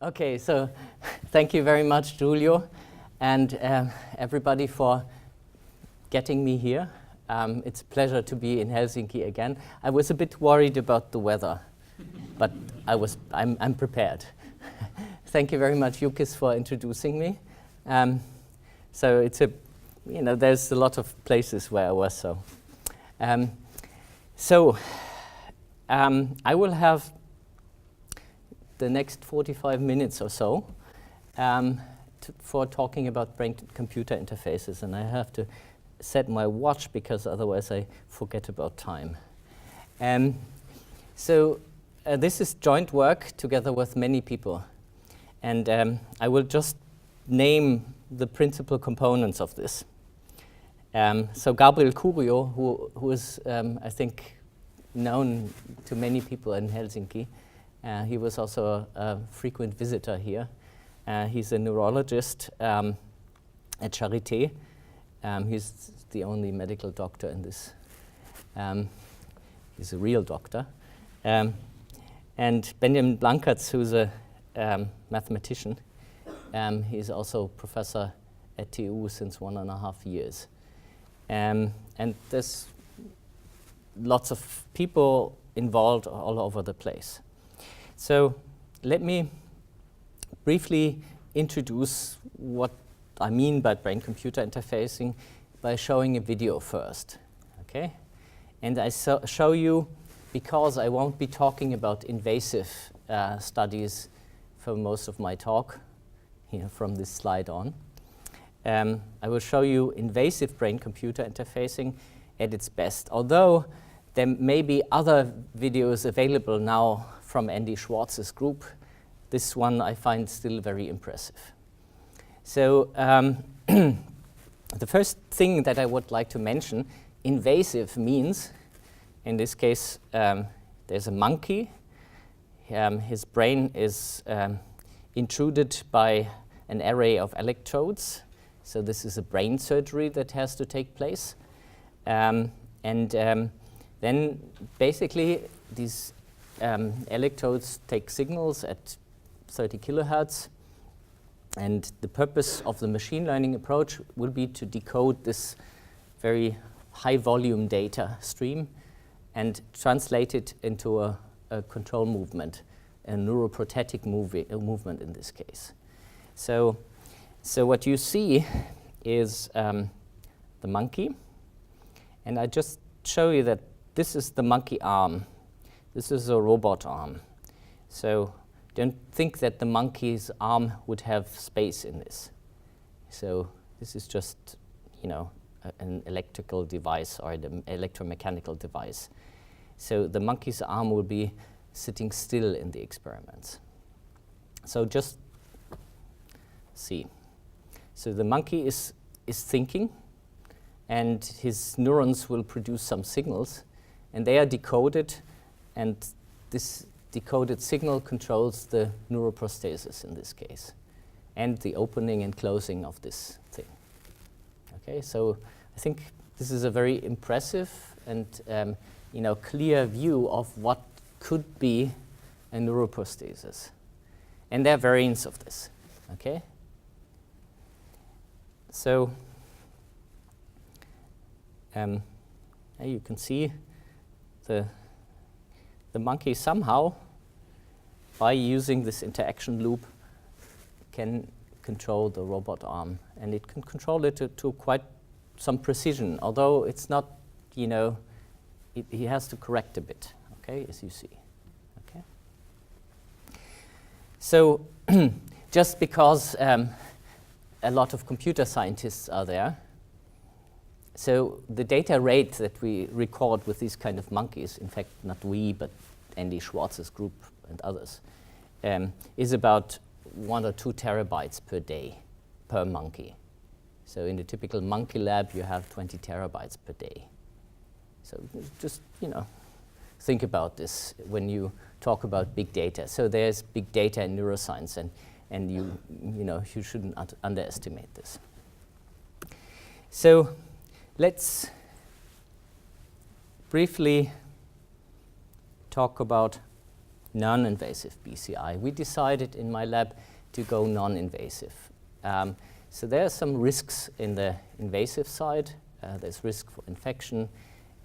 Okay, so thank you very much, Giulio, and everybody for getting me here. It's a pleasure to be in Helsinki again. I was a bit worried about the weather, but I'm prepared. Thank you very much, Yukis, for introducing me. So it's there's a lot of places where I was. I will have the next 45 minutes or so for talking about brain-computer interfaces, and I have to set my watch because otherwise I forget about time. This is joint work together with many people, and I will just name the principal components of this. So Gabriel Curio, who is, I think, known to many people in Helsinki, he was also a frequent visitor here. He's a neurologist at Charité. He's the only medical doctor in this. He's a real doctor. And Benjamin Blankertz, who's a mathematician. He's also professor at TU since 1.5 years. And there's lots of people involved all over the place. So let me briefly introduce what I mean by brain-computer interfacing by showing a video first, okay? And I show you, because I won't be talking about invasive studies for most of my talk, from this slide on. I will show you invasive brain-computer interfacing at its best, although there may be other videos available now from Andy Schwartz's group. This one I find still very impressive. So the first thing that I would like to mention, invasive means, in this case, there's a monkey. His brain is intruded by an array of electrodes. So this is a brain surgery that has to take place. Then basically these electrodes take signals at 30 kilohertz. And the purpose of the machine learning approach will be to decode this very high volume data stream and translate it into a control movement, a neuroprothetic movement in this case. So what you see is the monkey. And I just show you that this is the monkey arm. This is a robot arm. So don't think that the monkey's arm would have space in this. So this is just, an electrical device or an electromechanical device. So the monkey's arm will be sitting still in the experiments. So just see. So the monkey is thinking, and his neurons will produce some signals, and they are decoded, and this decoded signal controls the neuroprosthesis in this case, and the opening and closing of this thing. Okay, so I think this is a very impressive and clear view of what could be a neuroprosthesis. And there are variants of this. Okay? So you can see the monkey somehow, by using this interaction loop, can control the robot arm. And it can control it to quite some precision, although it's not, he has to correct a bit, okay, as you see. Okay. So just because a lot of computer scientists are there, so the data rate that we record with these kind of monkeys, in fact, not we, but Andy Schwartz's group and others, is about 1 or 2 terabytes per day per monkey. So in the typical monkey lab, you have 20 terabytes per day. So just, think about this when you talk about big data. So there's big data in neuroscience, and you shouldn't underestimate this. So let's briefly talk about non-invasive BCI. We decided in my lab to go non-invasive. So there are some risks in the invasive side. There's risk for infection,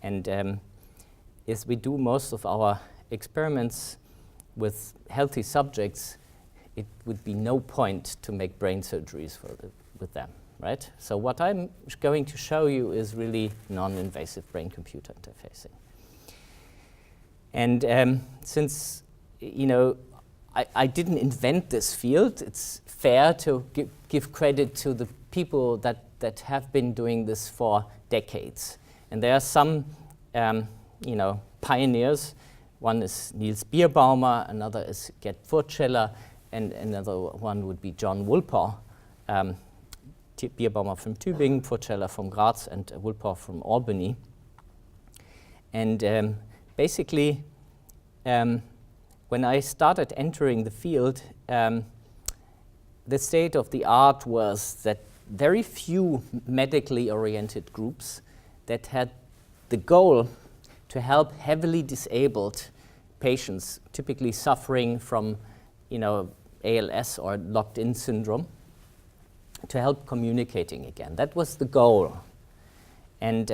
and as we do most of our experiments with healthy subjects, it would be no point to make brain surgeries with them, right? So what I'm going to show you is really non-invasive brain-computer interfacing. And since, you know, I didn't invent this field, it's fair to give credit to the people that have been doing this for decades. And there are some, you know, pioneers. One is Niels Bierbaumer, another is Gerd Furtscheller, and another one would be John Woolpaw. Bierbaumer from Tübingen, Furtscheller from Graz, and Woolpaw from Albany. And basically, when I started entering the field, the state of the art was that very few medically oriented groups that had the goal to help heavily disabled patients, typically suffering from, you know, ALS or locked-in syndrome, to help communicating again. That was the goal, and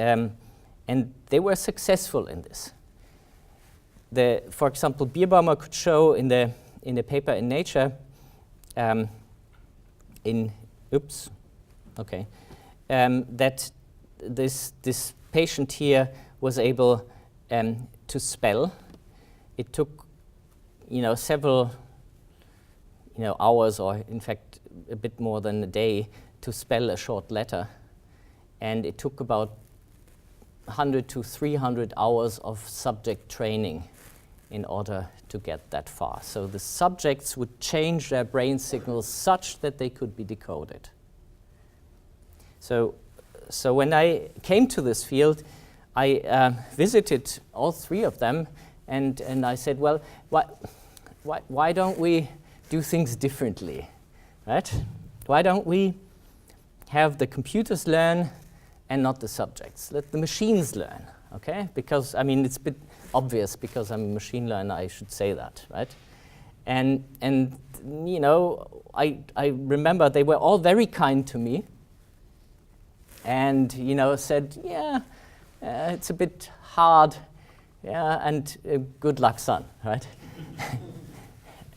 they were successful in this. For example, Bierbaumer could show in the paper in Nature, that this patient here was able to spell. It took, you know, several, you know, hours, or in fact a bit more than a day, to spell a short letter, and it took about 100 to 300 hours of subject training in order to get that far. So the subjects would change their brain signals such that they could be decoded. So when I came to this field, I visited all three of them, and I said, well, why don't we do things differently, right? Why don't we have the computers learn and not the subjects? Let the machines learn, okay? Because, I mean, it's a bit obvious, because I'm a machine learner, I should say that, right? And you know, I remember they were all very kind to me, and, you know, said, yeah, it's a bit hard, yeah, and good luck, son, right?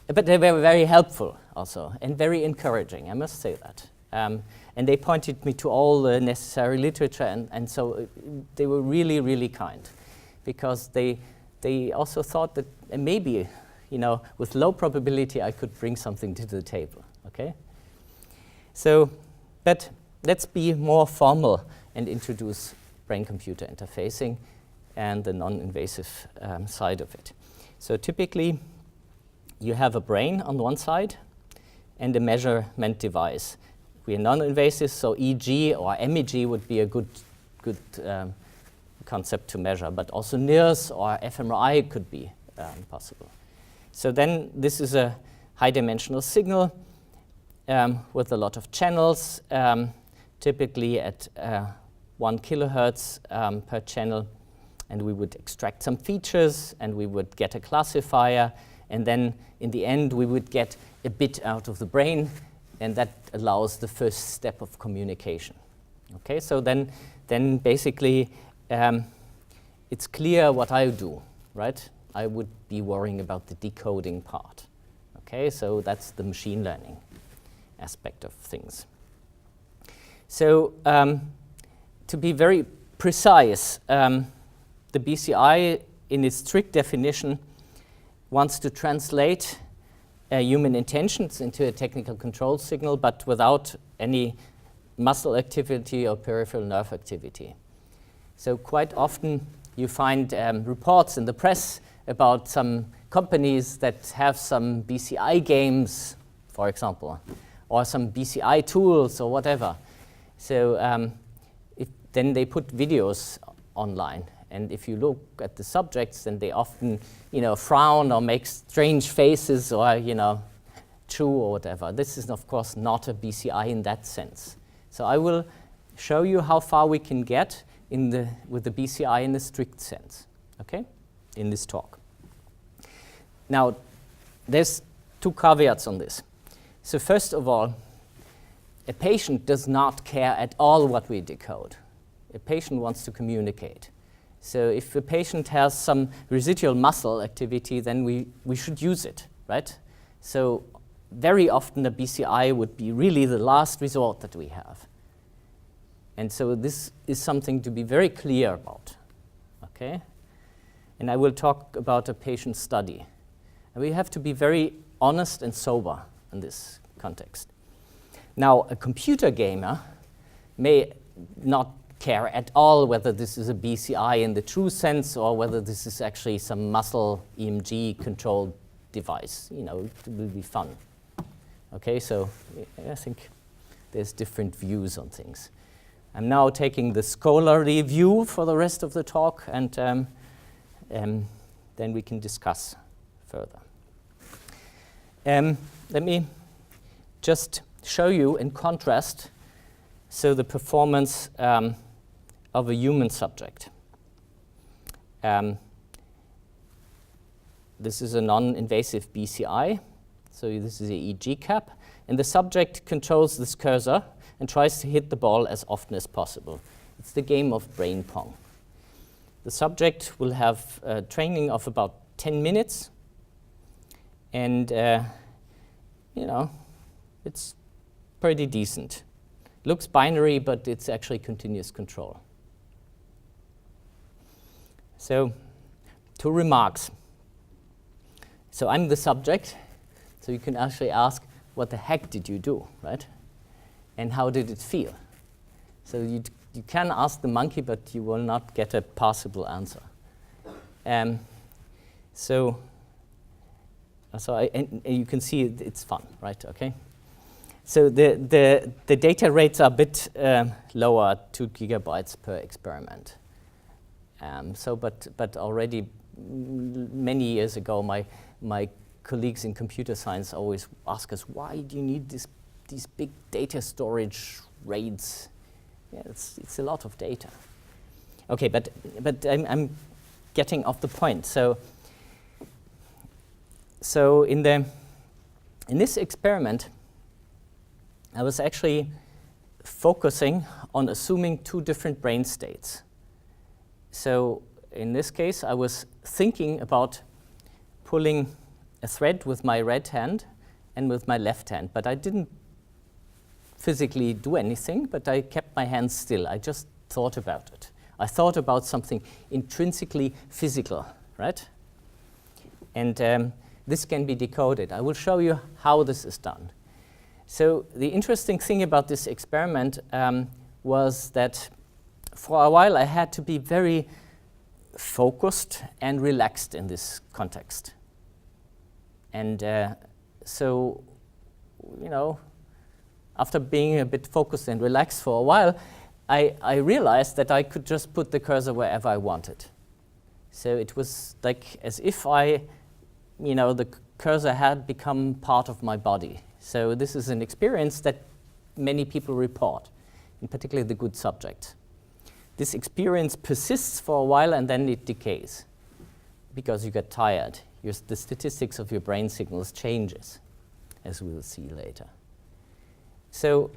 But they were very helpful also, and very encouraging, I must say that. And they pointed me to all the necessary literature, and so they were really, really kind, because they also thought that maybe, you know, with low probability I could bring something to the table, okay? So, but let's be more formal and introduce brain-computer interfacing and the non-invasive side of it. So typically, you have a brain on one side and a measurement device. We are non-invasive, so EEG or MEG would be a good concept to measure, but also NIRS or fMRI could be possible. So then this is a high-dimensional signal with a lot of channels, typically at 1 kilohertz per channel, and we would extract some features, and we would get a classifier, and then in the end we would get a bit out of the brain, and that allows the first step of communication. Okay, so then basically it's clear what I do, right? I would be worrying about the decoding part. Okay, so that's the machine learning aspect of things. So to be very precise, the BCI in its strict definition wants to translate human intentions into a technical control signal, but without any muscle activity or peripheral nerve activity. So quite often you find reports in the press about some companies that have some BCI games, for example, or some BCI tools or whatever. So then they put videos online. And if you look at the subjects, then they often, you know, frown or make strange faces, or, you know, chew or whatever. This is, of course, not a BCI in that sense. So I will show you how far we can get with the BCI in the strict sense, okay, in this talk. Now, there's two caveats on this. So first of all, a patient does not care at all what we decode. A patient wants to communicate. So if a patient has some residual muscle activity, then we should use it, right? So very often a BCI would be really the last resort that we have. And so this is something to be very clear about, okay? And I will talk about a patient study. And we have to be very honest and sober in this context. Now, a computer gamer may not care at all whether this is a BCI in the true sense or whether this is actually some muscle EMG controlled device. You know, it will be fun. Okay, so I think there's different views on things. I'm now taking the scholarly view for the rest of the talk, and then we can discuss further. Let me just show you in contrast, so the performance of a human subject. This is a non-invasive BCI, so this is a EEG cap, and the subject controls this cursor and tries to hit the ball as often as possible. It's the game of brain pong. The subject will have a training of about 10 minutes, and you know, it's pretty decent. Looks binary, but it's actually continuous control. So, two remarks. So I'm the subject, so you can actually ask, what the heck did you do, right? And how did it feel? So you can ask the monkey, but you will not get a possible answer. And you can see it's fun, right? Okay. So the data rates are a bit lower, 2 gigabytes per experiment. But already many years ago, my colleagues in computer science always ask us, why do you need these big data storage rates? Yeah, it's a lot of data. Okay, but I'm getting off the point. So in this experiment, I was actually focusing on assuming two different brain states. So in this case, I was thinking about pulling a thread with my right hand and with my left hand, but I didn't physically do anything, but I kept my hands still. I just thought about it. I thought about something intrinsically physical, right? And this can be decoded. I will show you how this is done. So the interesting thing about this experiment was that for a while I had to be very focused and relaxed in this context. And so, you know, after being a bit focused and relaxed for a while, I realized that I could just put the cursor wherever I wanted. So it was like as if the cursor had become part of my body. So this is an experience that many people report, in particular the good subject. This experience persists for a while and then it decays because you get tired. The statistics of your brain signals changes, as we will see later. So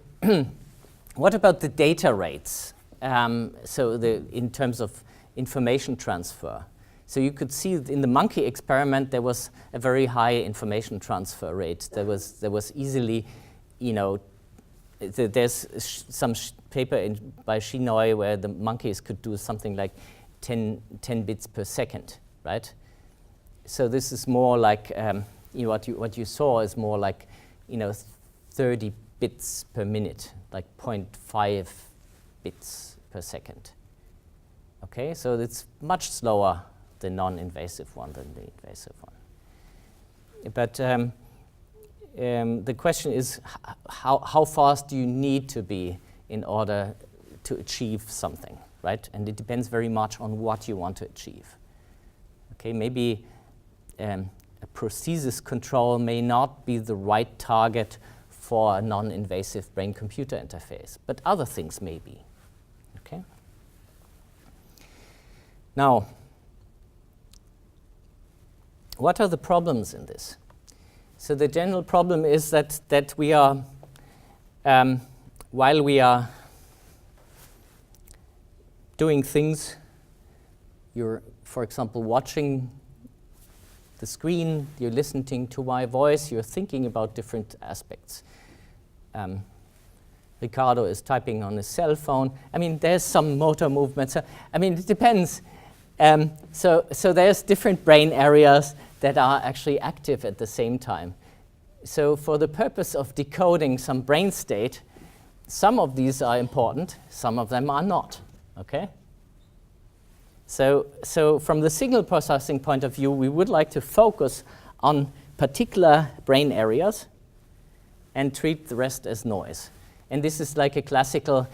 what about the data rates? In terms of information transfer. So you could see in the monkey experiment there was a very high information transfer rate. There was easily, there's some paper by Shinoy where the monkeys could do something like 10 bits per second, right? So this is more like what you saw is more like 30 bits per minute, like 0.5 bits per second. Okay, so it's much slower the non-invasive one than the invasive one. But the question is, how fast do you need to be in order to achieve something, right? And it depends very much on what you want to achieve. Okay, maybe a prosthesis control may not be the right target for a non-invasive brain-computer interface, but other things may be. Okay. Now, what are the problems in this? So the general problem is that we are, while we are doing things, you're, for example, watching the screen, you're listening to my voice, you're thinking about different aspects. Ricardo is typing on his cell phone. I mean, there's some motor movement. So, I mean, it depends. So there's different brain areas that are actually active at the same time. So for the purpose of decoding some brain state, some of these are important, some of them are not, okay? So from the signal processing point of view, we would like to focus on particular brain areas and treat the rest as noise. And this is like a classical,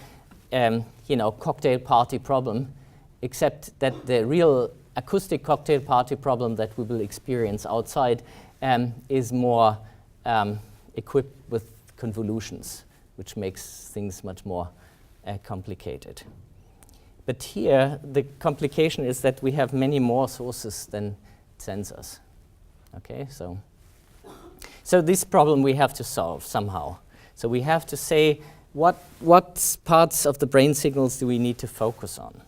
cocktail party problem, except that the real acoustic cocktail party problem that we will experience outside is more equipped with convolutions, which makes things much more complicated. But here, the complication is that we have many more sources than sensors. Okay, so this problem we have to solve somehow. So we have to say what parts of the brain signals do we need to focus on.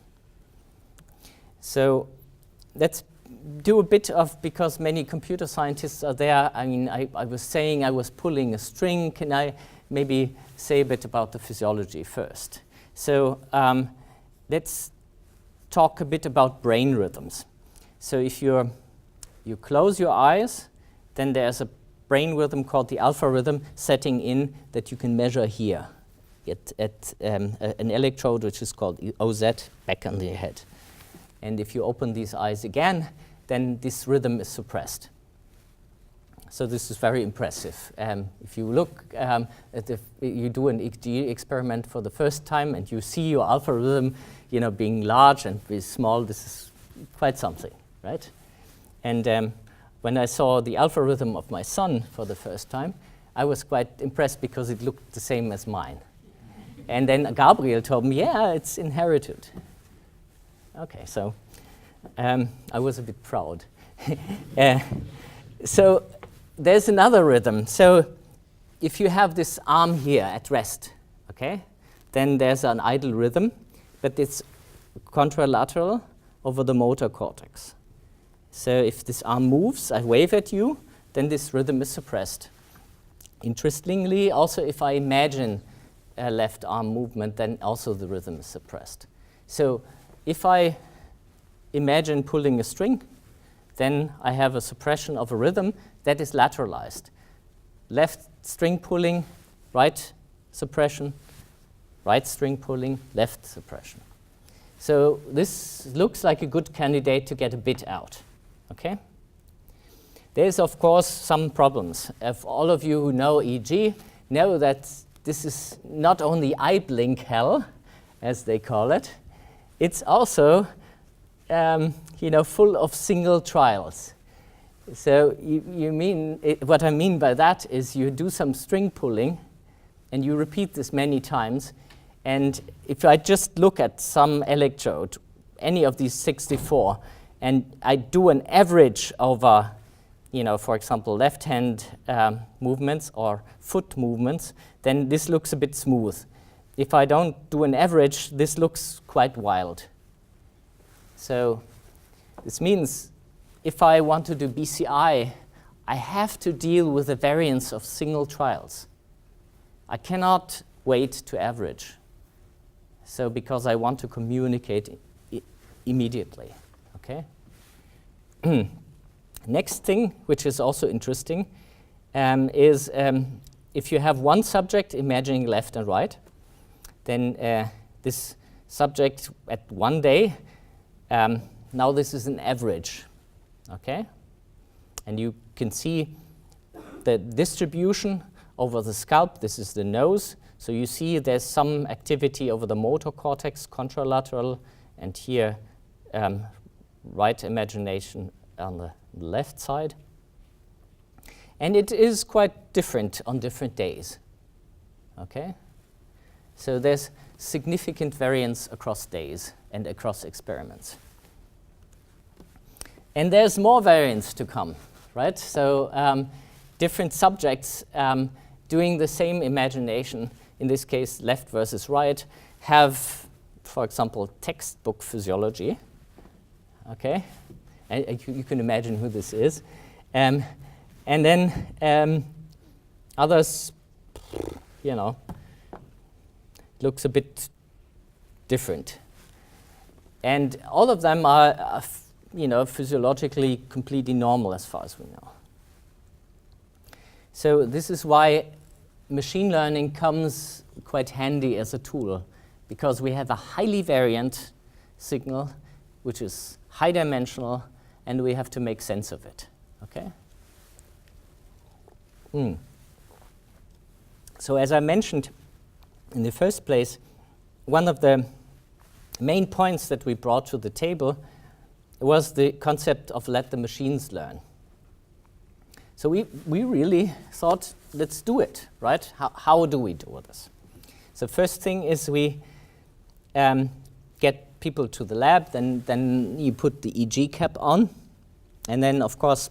So let's do a bit of, because many computer scientists are there. I mean, I was saying I was pulling a string. Can I maybe say a bit about the physiology first? So let's talk a bit about brain rhythms. So if you close your eyes, then there's a brain rhythm called the alpha rhythm setting in that you can measure here at an electrode which is called OZ back on the head. And if you open these eyes again, then this rhythm is suppressed. So this is very impressive. If you look you do an EEG experiment for the first time and you see your alpha rhythm, being large and be small, this is quite something, right? And when I saw the alpha rhythm of my son for the first time, I was quite impressed because it looked the same as mine. And then Gabriel told me, yeah, it's inherited. Okay, so I was a bit proud. So there's another rhythm. So if you have this arm here at rest, okay, then there's an idle rhythm, but it's contralateral over the motor cortex. So if this arm moves, I wave at you, then this rhythm is suppressed. Interestingly, also if I imagine a left arm movement, then also the rhythm is suppressed. So if I imagine pulling a string, then I have a suppression of a rhythm that is lateralized. Left string pulling, right suppression, right string pulling, left suppression. So this looks like a good candidate to get a bit out, okay? There's, of course, some problems. If all of you who know EEG know that this is not only eye blink hell, as they call it, it's also full of single trials. So what I mean by that is you do some string pulling and you repeat this many times. And if I just look at some electrode, any of these 64, and I do an average over, for example, left hand movements or foot movements, then this looks a bit smooth. If I don't do an average, this looks quite wild. So this means if I want to do BCI, I have to deal with the variance of single trials. I cannot wait to average. So because I want to communicate immediately, okay? Next thing, which is also interesting, is if you have one subject imagining left and right, then this subject at one day, now this is an average, okay? And you can see the distribution over the scalp. This is the nose. So you see there's some activity over the motor cortex, contralateral, and here right imagination on the left side. And it is quite different on different days, okay? So there's significant variance across days and across experiments. And there's more variance to come, right? So different subjects doing the same imagination, in this case left versus right, have, for example, textbook physiology. Okay, and you can imagine who this is. And then others, you know, looks a bit different. And all of them are you know, physiologically completely normal as far as we know. So this is why machine learning comes quite handy as a tool, because we have a highly variant signal, which is high dimensional, and we have to make sense of it. Okay? So as I mentioned in the first place, one of the main points that we brought to the table was the concept of let the machines learn. So we really thought, let's do it, right? How do we do this? So first thing is we get people to the lab, then you put the EG cap on, and then of course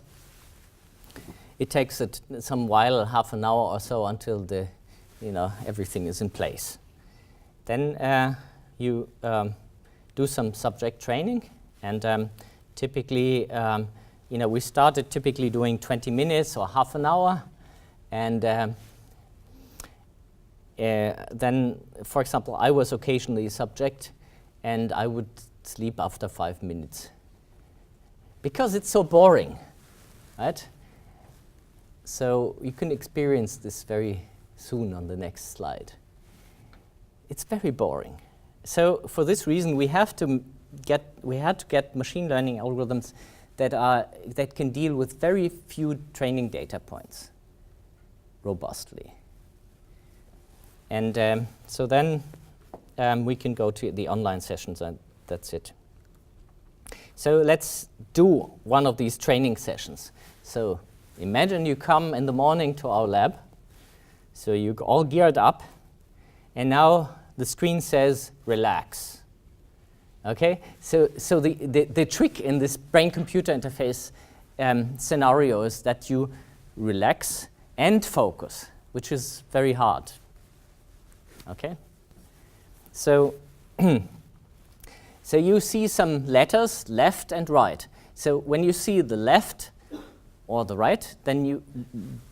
it takes some while, half an hour or so, until the, you know, everything is in place. Then you do some subject training, and typically, you know, we started typically doing 20 minutes or half an hour, and then, for example, I was occasionally a subject, and I would sleep after 5 minutes because it's so boring, right? So you can experience this very soon on the next slide. It's very boring. So for this reason, we had to get machine learning algorithms that can deal with very few training data points robustly. And so then we can go to the online sessions, and that's it. So let's do one of these training sessions. So imagine you come in the morning to our lab. So you're all geared up, and now the screen says relax. Okay, so the trick in this brain-computer interface scenario is that you relax and focus, which is very hard. Okay, so so you see some letters left and right. So when you see the left or the right, then you,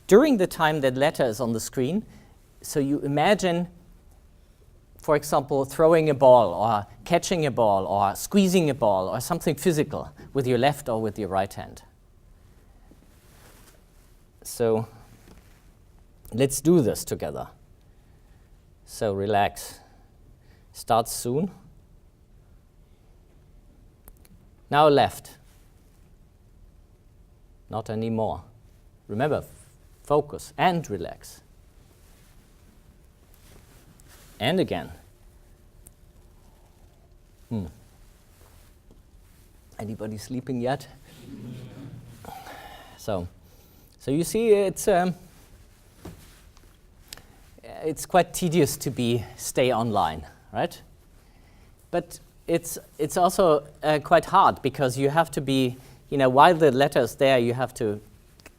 during the time that letter is on the screen, so you imagine, for example, throwing a ball or catching a ball or squeezing a ball or something physical with your left or with your right hand. So let's do this together. So relax. Starts soon. Now left. Not anymore. Remember, focus and relax. And again. Anybody sleeping yet? So you see, it's quite tedious to stay online, right? But it's also quite hard, because you have to be, you know, while the letter is there, you have to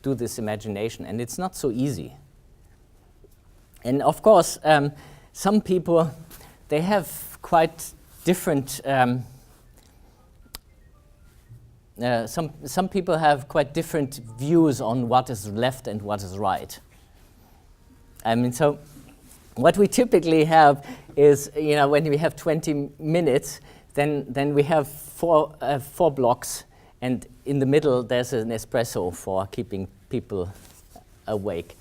do this imagination, and it's not so easy. And of course, some people, they have quite different. Some people have quite different views on what is left and what is right. I mean, so what we typically have is, you know, when we have 20 minutes, then we have four blocks, and in the middle there's an espresso for keeping people awake.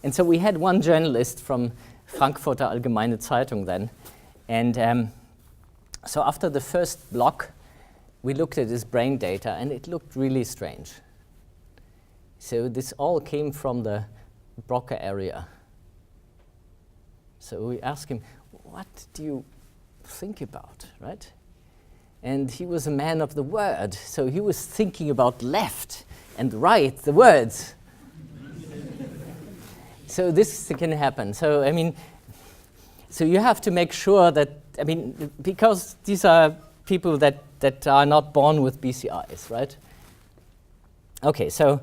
And so we had one journalist from Frankfurter Allgemeine Zeitung then, and so after the first block, we looked at his brain data, and it looked really strange. So this all came from the Broca area. So we asked him, what do you think about, right? And he was a man of the word, so he was thinking about left and right, the words. So this can happen. So, I mean, so you have to make sure that, I mean, because these are people that are not born with BCIs, right? Okay, so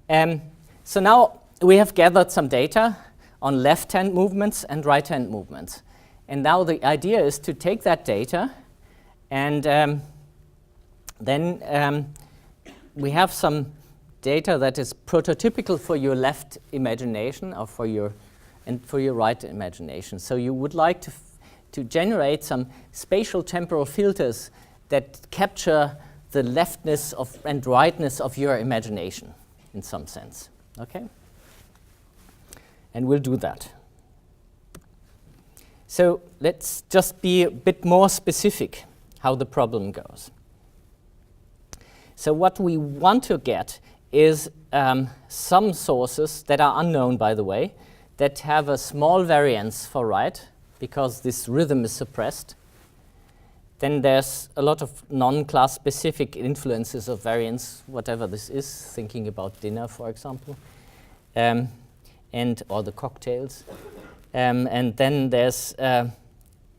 now we have gathered some data on left-hand movements and right-hand movements. And now the idea is to take that data and then we have some data that is prototypical for your left imagination or for your right imagination. So you would like to generate some spatial temporal filters that capture the leftness and rightness of your imagination in some sense. Okay? And we'll do that. So let's just be a bit more specific how the problem goes. So what we want to get is some sources that are unknown, by the way, that have a small variance for right, because this rhythm is suppressed. Then there's a lot of non-class specific influences of variance, whatever this is, thinking about dinner, for example, or the cocktails. And then there's the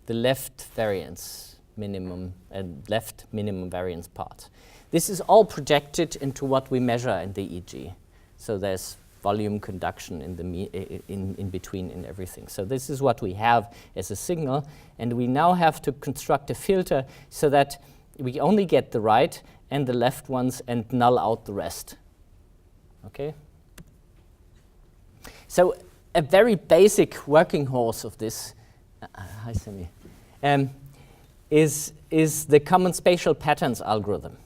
left variance minimum and left minimum variance part. This is all projected into what we measure in the EEG. So there's volume conduction in between and everything. So this is what we have as a signal, and we now have to construct a filter so that we only get the right and the left ones and null out the rest. Okay? So a very basic working horse of this hi Sammy, is the common spatial patterns algorithm.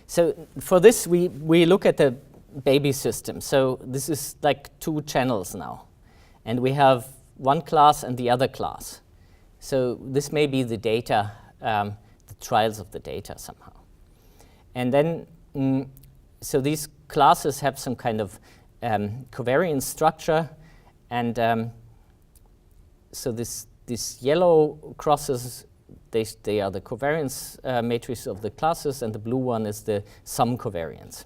So for this, we look at the baby system. So this is like two channels now. And we have one class and the other class. So this may be the data, the trials of the data somehow. And then, so these classes have some kind of covariance structure. And so this yellow crosses, they are the covariance matrix of the classes, and the blue one is the sum covariance.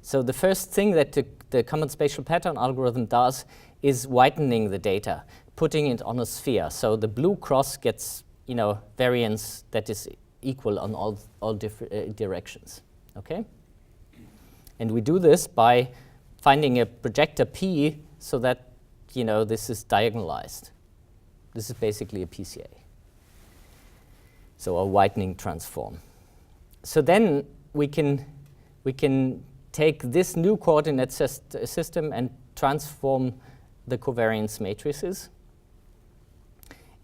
So the first thing that the common spatial pattern algorithm does is whitening the data, putting it on a sphere. So the blue cross gets, variance that is equal on all different directions. Okay? And we do this by finding a projector P so that this is diagonalized. This is basically a PCA. So a whitening transform. So then we can take this new coordinate system and transform the covariance matrices.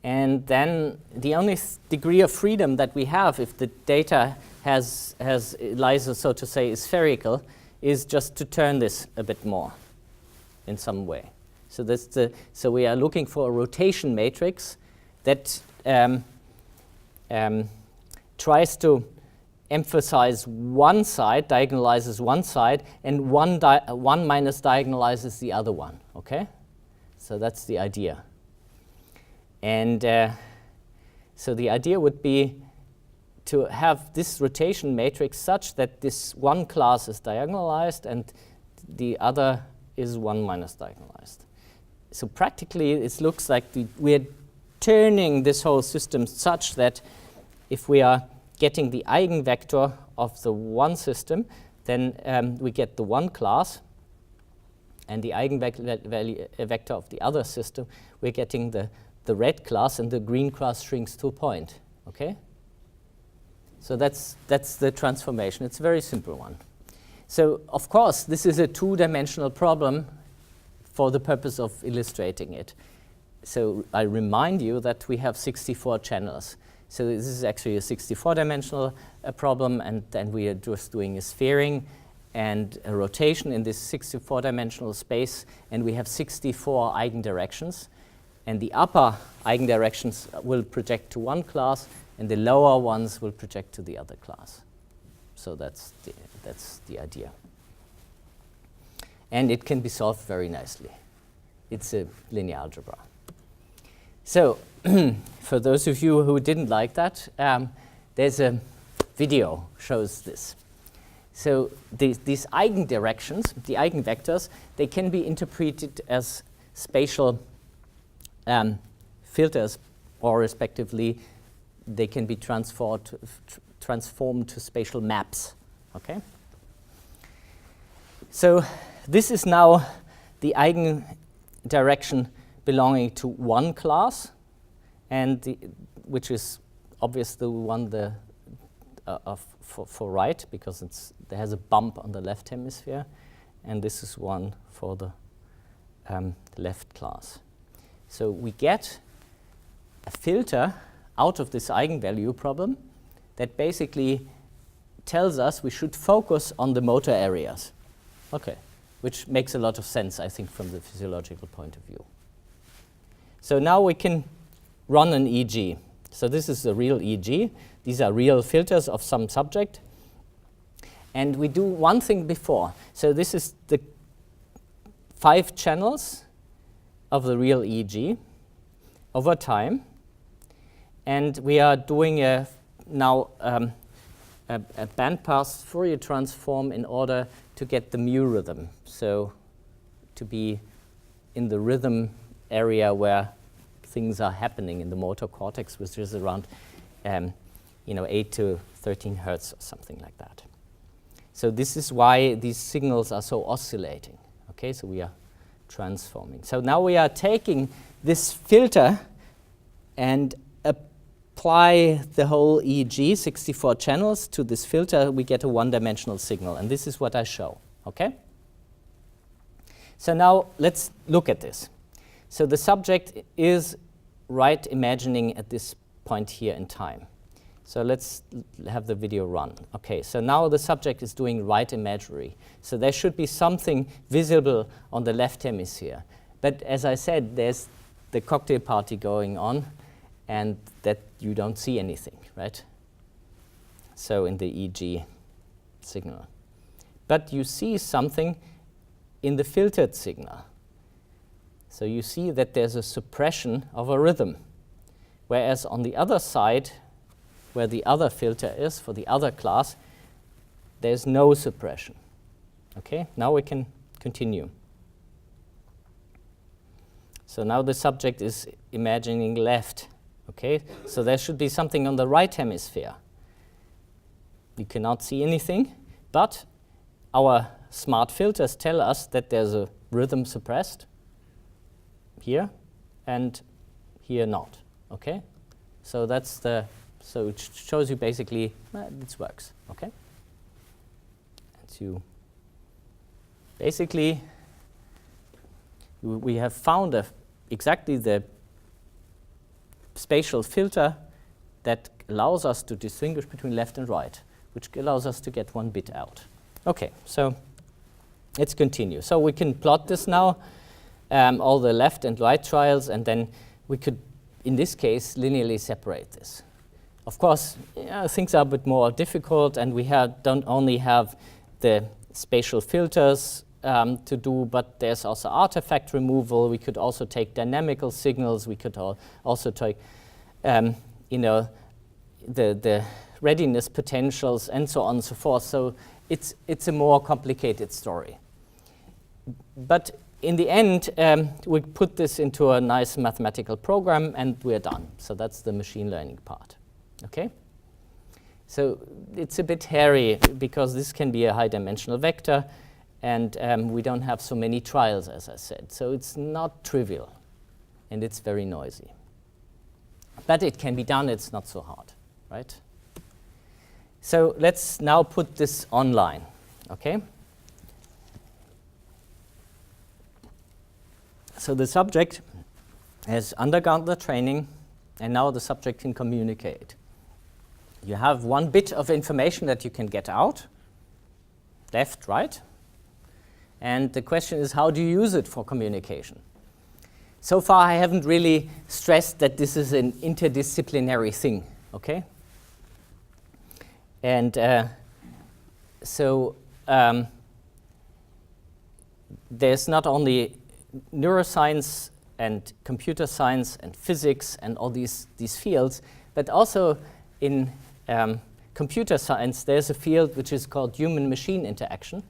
And then the only degree of freedom that we have if the data lies, so to say, is spherical, is just to turn this a bit more in some way. So so we are looking for a rotation matrix that tries to emphasize one side, diagonalizes one side, and one minus diagonalizes the other one. Okay? So that's the idea. And so the idea would be to have this rotation matrix such that this one class is diagonalized and the other is one minus diagonalized. So practically, it looks like we're turning this whole system such that if we are getting the eigenvector of the one system, then we get the one class, and the eigenvector of the other system, we're getting the red class, and the green class shrinks to a point. Okay? So that's the transformation. It's a very simple one. So of course, this is a two-dimensional problem for the purpose of illustrating it. So I remind you that we have 64 channels. So this is actually a 64-dimensional problem, and then we are just doing a sphering and a rotation in this 64-dimensional space, and we have 64 eigendirections. And the upper eigendirections will project to one class, and the lower ones will project to the other class. So that's the idea. And it can be solved very nicely. It's a linear algebra. So for those of you who didn't like that, there's a video shows this. So these eigendirections, the eigenvectors, they can be interpreted as spatial filters, or respectively, they can be transformed to spatial maps. Okay? So this is now the eigendirection belonging to one class, and which is obviously the one for right, because there has a bump on the left hemisphere, and this is one for the left class. So we get a filter out of this eigenvalue problem that basically tells us we should focus on the motor areas. Okay, which makes a lot of sense, I think, from the physiological point of view. So now we can run an EEG. So this is a real EEG. These are real filters of some subject. And we do one thing before. So this is the 5 channels of the real EEG over time. And we are doing now a bandpass Fourier transform in order to get the mu rhythm. So to be in the rhythm area where things are happening in the motor cortex, which is around 8 to 13 hertz or something like that. So this is why these signals are so oscillating. Okay, so we are transforming. So now we are taking this filter and apply the whole EEG, 64 channels, to this filter. We get a one-dimensional signal, and this is what I show. Okay? So now let's look at this. So the subject is right imagining at this point here in time. So let's have the video run. Okay, so now the subject is doing right imagery. So there should be something visible on the left hemisphere. But as I said, there's the cocktail party going on, and that you don't see anything, right? So in the EEG signal. But you see something in the filtered signal. So you see that there's a suppression of a rhythm, whereas on the other side, where the other filter is for the other class, there's no suppression. Okay, now we can continue. So now the subject is imagining left. Okay, so there should be something on the right hemisphere. You cannot see anything, but our smart filters tell us that there's a rhythm suppressed here and here not. Okay, so that's so it shows you basically this works. Okay, and so basically we have found exactly the spatial filter that allows us to distinguish between left and right, which allows us to get one bit out. Okay, so let's continue. So we can plot this now, all the left and right trials, and then we could, in this case, linearly separate this. Of course, things are a bit more difficult, and we don't only have the spatial filters to do, but there's also artifact removal. We could also take dynamical signals. We could also take, the readiness potentials and so on and so forth. So it's a more complicated story. But in the end, we put this into a nice mathematical program, and we're done. So that's the machine learning part. Okay? So it's a bit hairy because this can be a high-dimensional vector, and we don't have so many trials, as I said. So it's not trivial, and it's very noisy. But it can be done. It's not so hard, right? So let's now put this online, okay? So the subject has undergone the training, and now the subject can communicate. You have one bit of information that you can get out, left, right. And the question is, how do you use it for communication? So far, I haven't really stressed that this is an interdisciplinary thing, okay? And there's not only neuroscience and computer science and physics and all these fields, but also in computer science, there's a field which is called human-machine interaction.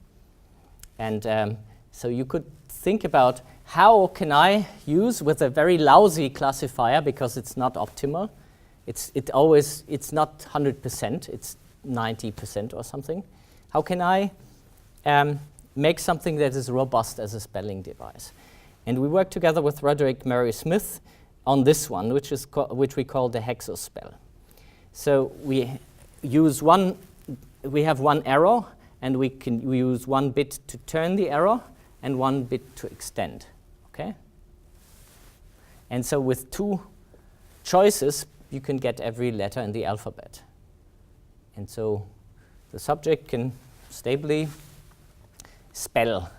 And so you could think about how can I use, with a very lousy classifier, because it's not optimal, it's not 100%, it's 90% or something. how can I make something that is robust as a spelling device? And we worked together with Roderick Murray Smith on this one, which we call the hexospell. So we have one arrow, and we use one bit to turn the arrow and one bit to extend. Okay? And so with two choices, you can get every letter in the alphabet. And so the subject can stably spell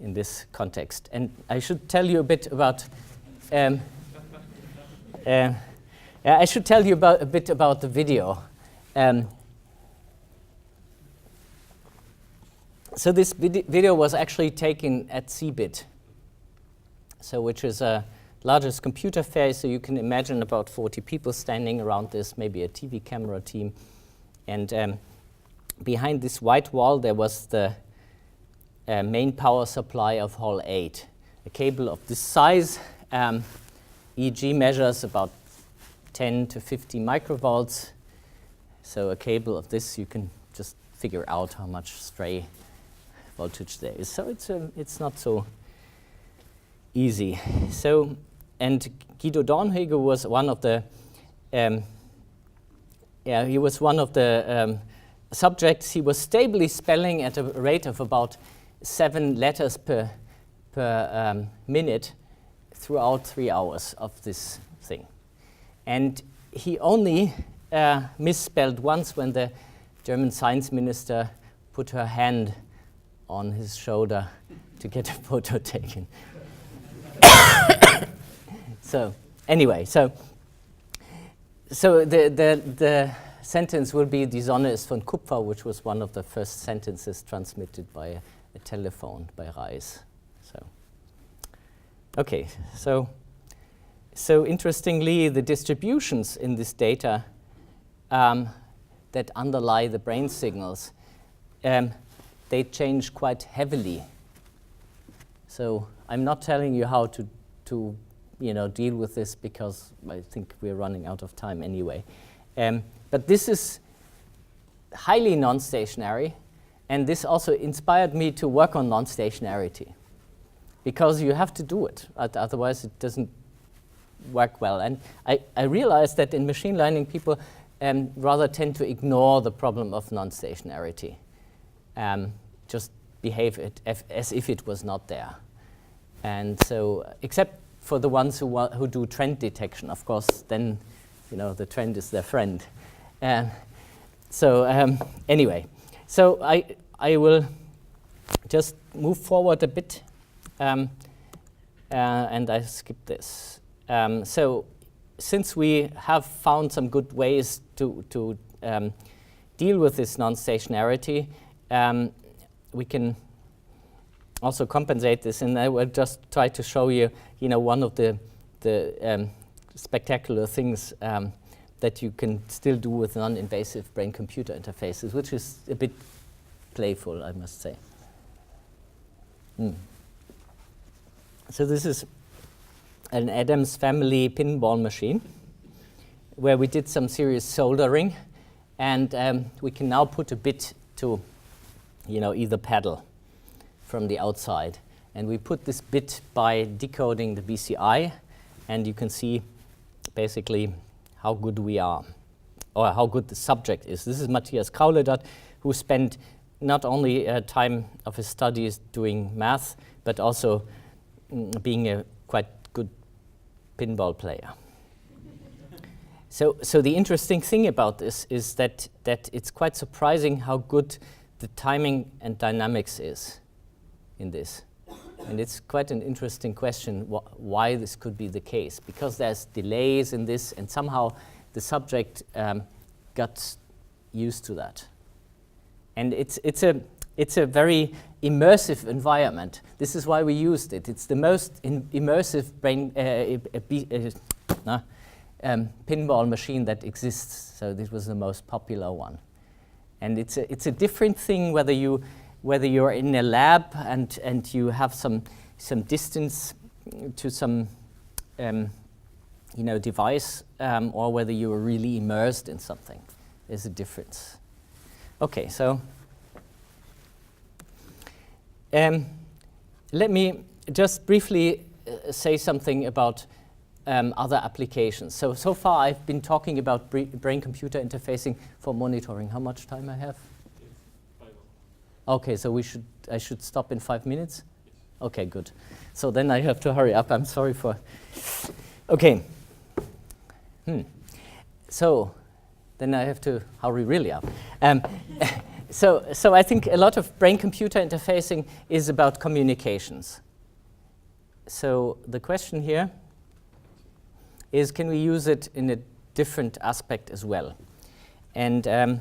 in this context. And I should tell you a bit about a bit about the video. So this video was actually taken at CeBIT, which is a largest computer fair, so you can imagine about 40 people standing around this, maybe a TV camera team. And behind this white wall, there was the main power supply of Hall 8. A cable of this size, EEG measures about 10 to 50 microvolts. So a cable of this, you can just figure out how much stray voltage there is. So it's not so easy. So, and Guido Dornhege was one of the subjects. He was stably spelling at a rate of about 7 letters per minute throughout 3 hours of this thing. And he only misspelled once when the German science minister put her hand on his shoulder to get a photo taken. So anyway, so the sentence will be "Die Sonne ist von Kupfer," which was one of the first sentences transmitted by a telephone by Reis. So okay, so interestingly, the distributions in this data that underlie the brain signals, they change quite heavily. So I'm not telling you how to deal with this, because I think we're running out of time anyway. But this is highly non-stationary, and this also inspired me to work on non-stationarity, because you have to do it, otherwise it doesn't work well. And I realized that in machine learning, people rather tend to ignore the problem of non-stationarity, just behave as if it was not there. And so, except for the ones who do trend detection, of course, then the trend is their friend. Anyway, so I will just move forward a bit, and I skip this. So since we have found some good ways to deal with this non-stationarity, we can also compensate this, and I will just try to show you, one of the spectacular things that you can still do with non-invasive brain-computer interfaces, which is a bit playful, I must say. So this is an Adams Family pinball machine where we did some serious soldering, and we can now put a bit to either pedal from the outside. And we put this bit by decoding the BCI, and you can see basically how good we are, or how good the subject is. This is Matthias Kauledat, who spent not only time of his studies doing math, but also being a quite good pinball player. So the interesting thing about this is that it's quite surprising how good the timing and dynamics is in this. And it's quite an interesting question why this could be the case, because there's delays in this, and somehow the subject got used to that. And it's a very immersive environment. This is why we used it. It's the most immersive pinball machine that exists. So this was the most popular one. And it's a different thing whether you're in a lab and you have some distance to some device, or whether you are really immersed in something. There's a difference. Okay, so Let me just briefly say something about other applications. So far I've been talking about brain-computer interfacing for monitoring. How much time I have? 5. Okay, so I should stop in 5 minutes? Yes. Okay, good. So then I have to hurry up. I'm sorry for... Okay. So then I have to hurry really up. So I think a lot of brain-computer interfacing is about communications. So the question here is, can we use it in a different aspect as well? And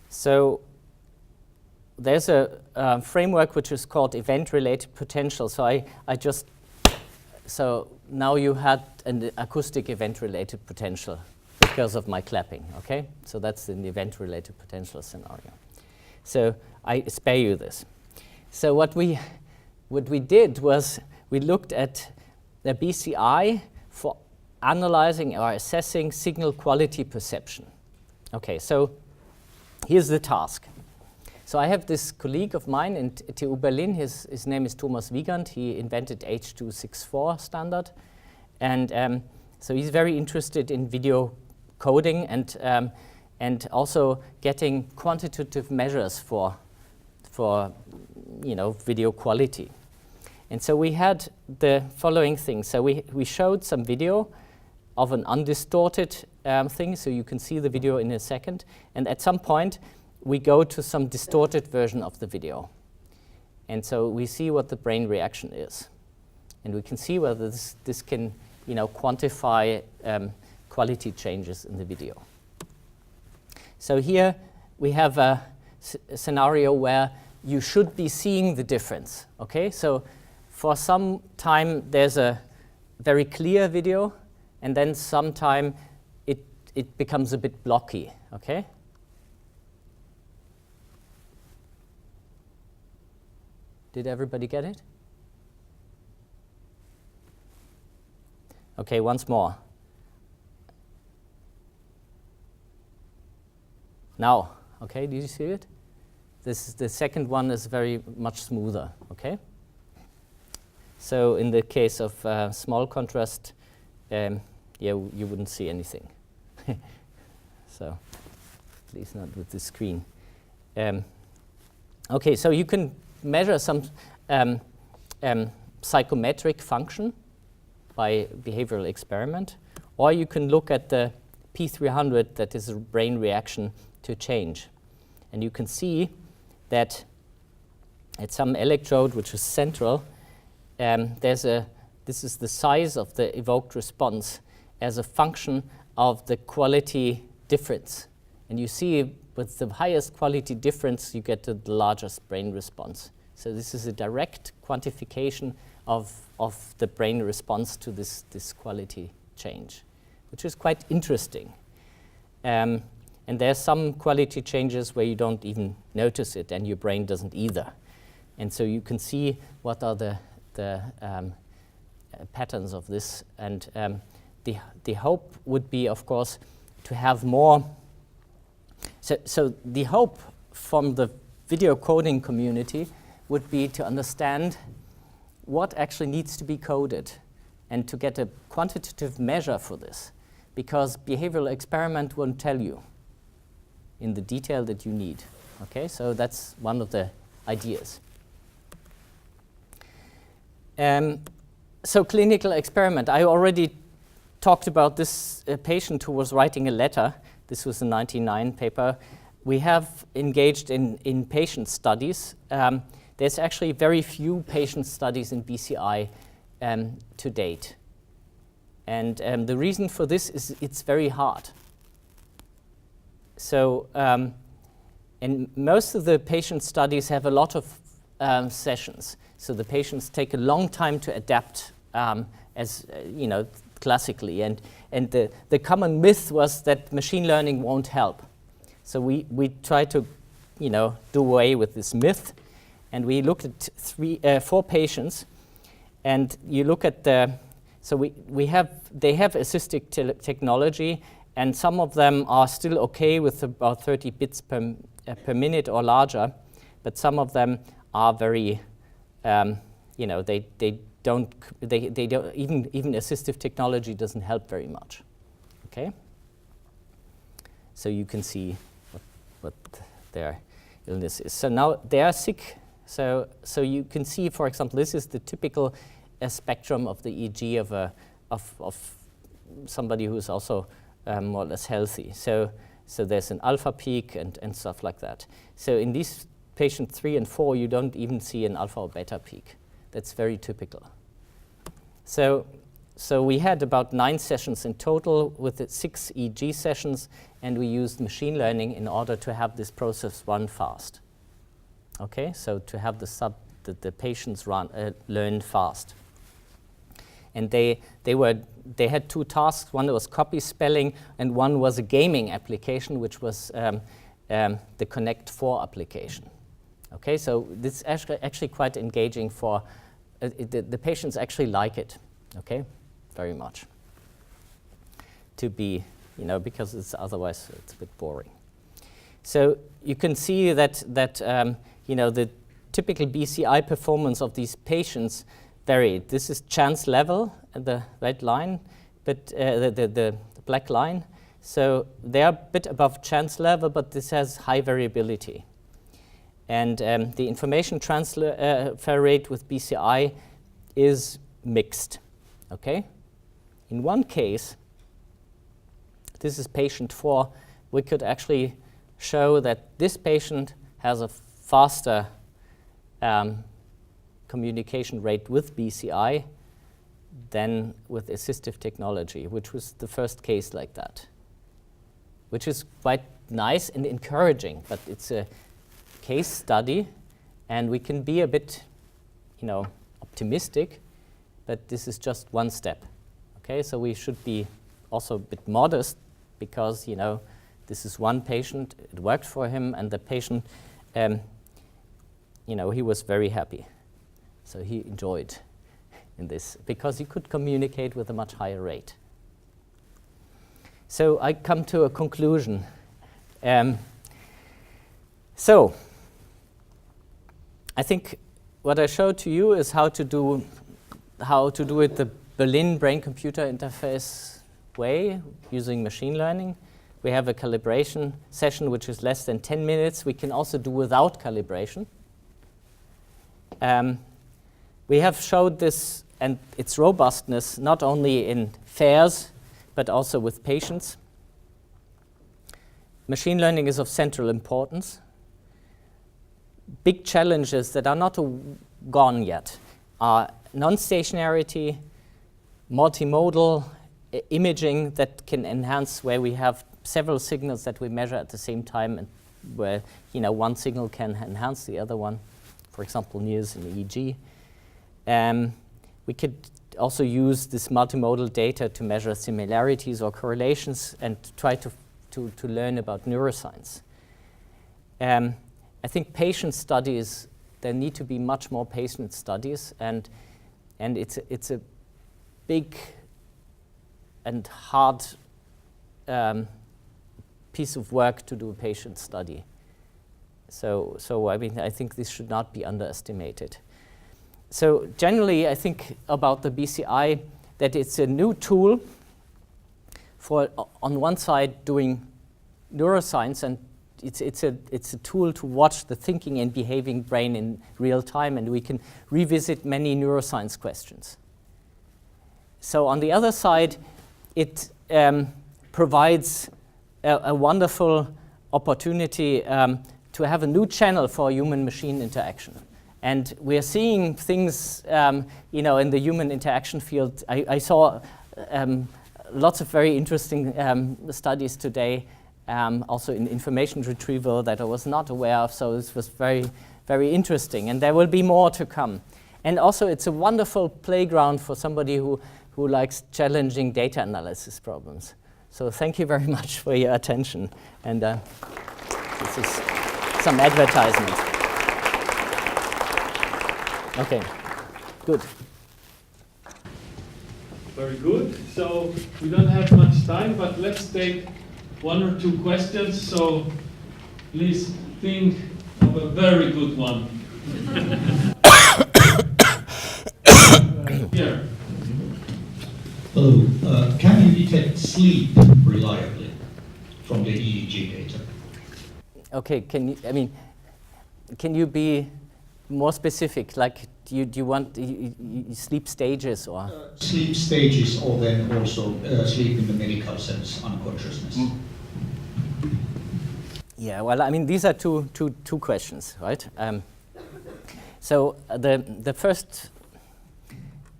so there's a framework which is called event-related potential. So now you had an acoustic event-related potential because of my clapping, okay? So that's in the event-related potential scenario. So I spare you this. So what we did was we looked at the BCI for analyzing or assessing signal quality perception. Okay, so here's the task. So I have this colleague of mine in TU Berlin. His name is Thomas Wiegand. He invented H.264 standard. And so he's very interested in video coding and also getting quantitative measures for video quality. And so we had the following thing. So we showed some video of an undistorted thing, so you can see the video in a second. And at some point, we go to some distorted version of the video. And so we see what the brain reaction is. And we can see whether this can quantify quality changes in the video. So here we have a scenario where you should be seeing the difference. Okay, so for some time there's a very clear video, and then sometime it becomes a bit blocky. Okay. Did everybody get it? Okay, once more. Now, okay, did you see it? The second one is very much smoother, okay? So in the case of small contrast, you wouldn't see anything. So at least not with the screen. Okay, so you can measure some psychometric function by behavioral experiment, or you can look at the P300, that is a brain reaction to change. And you can see that at some electrode, which is central, this is the size of the evoked response as a function of the quality difference. And you see with the highest quality difference, you get the largest brain response. So this is a direct quantification of the brain response to this quality change, which is quite interesting. And there's some quality changes where you don't even notice it, and your brain doesn't either. And so you can see what are the patterns of this. And the hope would be, of course, to have more. So the hope from the video coding community would be to understand what actually needs to be coded and to get a quantitative measure for this, because behavioral experiment won't tell you in the detail that you need. Okay, so that's one of the ideas. So clinical experiment. I already talked about this patient who was writing a letter. This was a 1999 paper. We have engaged in patient studies. There's actually very few patient studies in BCI to date. And the reason for this is it's very hard. So, and most of the patient studies have a lot of sessions. So the patients take a long time to adapt, as classically. And the common myth was that machine learning won't help. So we try to, do away with this myth. And we looked at 4 patients, and you look at so they have assistive technology, and some of them are still okay with about 30 bits per minute or larger, but some of them are very you know, they don't even assistive technology doesn't help very much. Okay. So you can see what their illness is. So now they are sick. So you can see, for example, this is the typical spectrum of the EEG of somebody who is also more or less healthy. So there's an alpha peak and stuff like that. So in these patients 3 and 4, you don't even see an alpha or beta peak. That's very typical. So we had about 9 sessions in total with the 6 EEG sessions, and we used machine learning in order to have this process run fast. Okay, so to have the patients learn fast. And they had 2 tasks. One was copy spelling, and one was a gaming application, which was the Connect 4 application. Okay, so this is actually quite engaging for the patients actually like it. Okay, very much. To be, you know, because it's otherwise it's a bit boring. So you can see that you know, the typical BCI performance of these patients varied. This is chance level, the red line, but the black line. So they are a bit above chance level, but this has high variability. And the information transfer rate with BCI is mixed. Okay? In one case, this is patient 4, we could actually show that this patient has a faster communication rate with BCI than with assistive technology, which was the first case like that, which is quite nice and encouraging, but it's a case study, and we can be a bit, you know, optimistic, but this is just one step. Okay, so we should be also a bit modest because, you know, this is one patient, it worked for him, and the patient, you know, he was very happy. So he enjoyed in this because he could communicate with a much higher rate. So I come to a conclusion. So I think what I showed to you is how to do it the Berlin brain-computer interface way using machine learning. We have a calibration session which is less than 10 minutes. We can also do without calibration. We have showed this and its robustness not only in FAIRs, but also with patients. Machine learning is of central importance. Big challenges that are not gone yet are non-stationarity, multimodal imaging that can enhance where we have several signals that we measure at the same time and where, you know, one signal can enhance the other one, for example, NIRS and EEG. We could also use this multimodal data to measure similarities or correlations and try to learn about neuroscience. I think patient studies, there need to be much more patient studies, and it's a big and hard piece of work to do a patient study. So I mean, I think this should not be underestimated. So generally, I think about the BCI that it's a new tool for, on one side, doing neuroscience, and it's a tool to watch the thinking and behaving brain in real time, and we can revisit many neuroscience questions. So on the other side, it provides a wonderful opportunity to have a new channel for human-machine interaction. And we are seeing things, you know, in the human interaction field. I saw lots of very interesting studies today, also in information retrieval that I was not aware of. So this was very, very interesting. And there will be more to come. And also, it's a wonderful playground for somebody who likes challenging data analysis problems. So thank you very much for your attention. And this is some advertisement. Okay, good. Very good. So we don't have much time, but let's take 1 or 2 questions. So please think of a very good one. Hello. Can you detect sleep reliably from the EEG data? Okay, can you be more specific? Like, do you want sleep stages or? Sleep stages, or then also sleep in the medical sense, unconsciousness. Yeah, well, I mean, these are two questions, right? So the first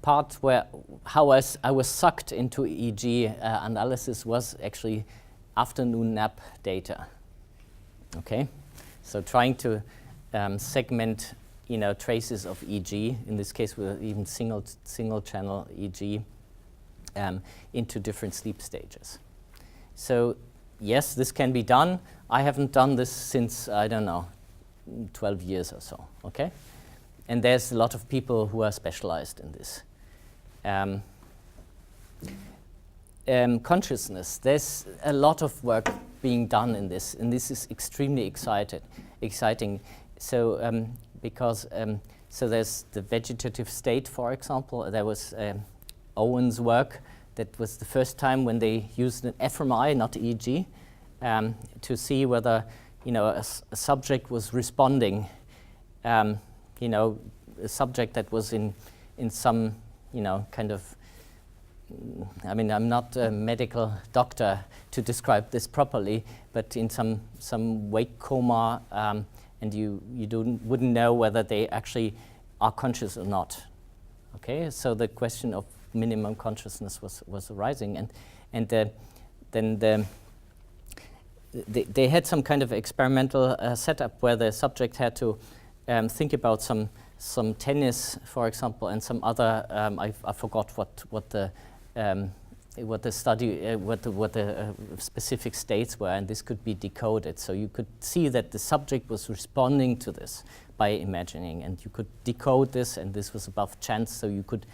part where how I was sucked into EEG analysis was actually afternoon nap data. Okay, so trying to segment, traces of EEG, in this case with even single channel EEG, into different sleep stages. So yes, this can be done. I haven't done this since, I don't know, 12 years or so, okay? And there's a lot of people who are specialized in this. Consciousness, there's a lot of work being done in this, and this is extremely exciting. So because so there's the vegetative state, for example. There was Owen's work that was the first time when they used an fMRI, not EEG, to see whether a subject was responding. A subject that was in some kind of, I mean, I'm not a medical doctor to describe this properly, but in some wake coma, and you wouldn't know whether they actually are conscious or not. Okay, so the question of minimum consciousness was arising, and then they had some kind of experimental setup where the subject had to think about some tennis, for example, and some other. I forgot what the study, what the specific states were, and this could be decoded. So you could see that the subject was responding to this by imagining, and you could decode this, and this was above chance, so you could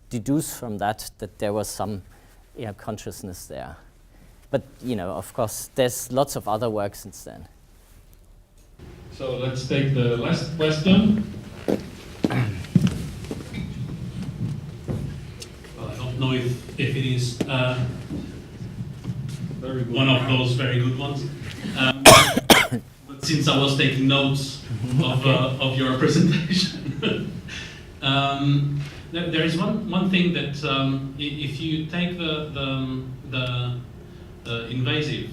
deduce from that there was some consciousness there. But of course, there's lots of other work since then. So let's take the last question. Well, I don't know if it is Very good. one of those very good ones. But since I was taking notes of your presentation, there is one thing that if you take the invasive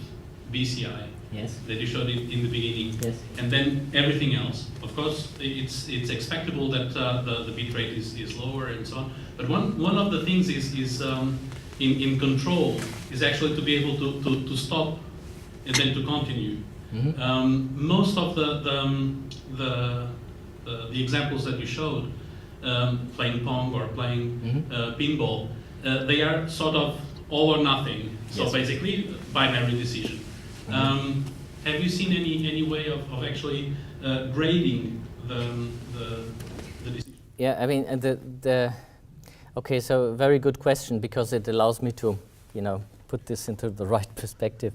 BCI, Yes. that you showed in the beginning, Yes. and then everything else. Of course, it's expectable that the bit rate is lower and so on. But one of the things is in control is actually to be able to stop and then to continue. Mm-hmm. Most of the examples that you showed, playing Pong or playing pinball, they are sort of all or nothing. So yes. Basically, binary decision. Have you seen any way of actually grading the decision? Yeah, I mean, okay, so very good question, because it allows me to, put this into the right perspective.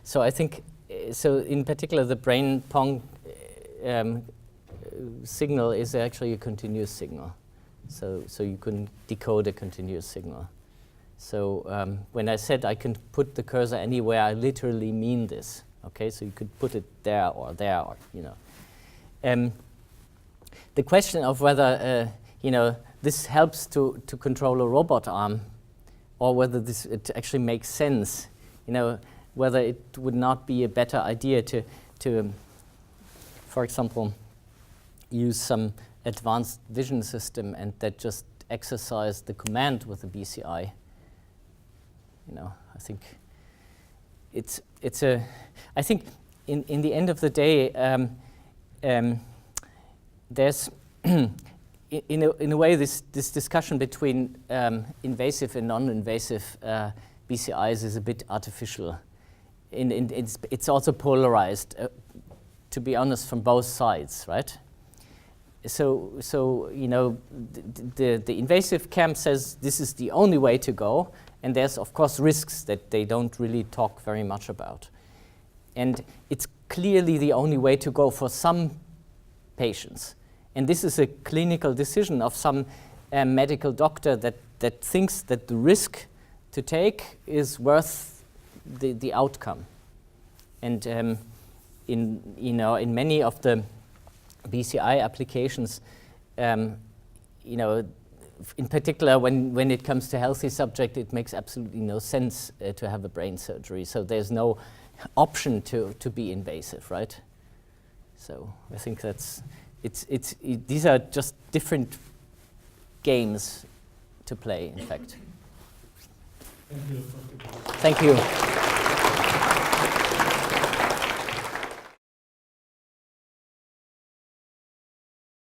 So I think, so in particular, the brain Pong signal is actually a continuous signal. So you can decode a continuous signal. So when I said I can put the cursor anywhere, I literally mean this. Okay, so you could put it there, or the question of whether this helps to control a robot arm, or whether it actually makes sense, whether it would not be a better idea to for example, use some advanced vision system and that just exercise the command with the BCI. I think I think in the end of the day, there's in a way this discussion between invasive and non-invasive BCIs is a bit artificial. It's also polarized, to be honest, from both sides, right? So the invasive camp says this is the only way to go. And there's, of course, risks that they don't really talk very much about. And it's clearly the only way to go for some patients. And this is a clinical decision of some medical doctor that that thinks that the risk to take is worth the outcome. And in many of the BCI applications, in particular when it comes to healthy subject, it makes absolutely no sense to have a brain surgery. So there's no option to be invasive, right? So I think these are just different games to play, in fact. Thank you. Thank you.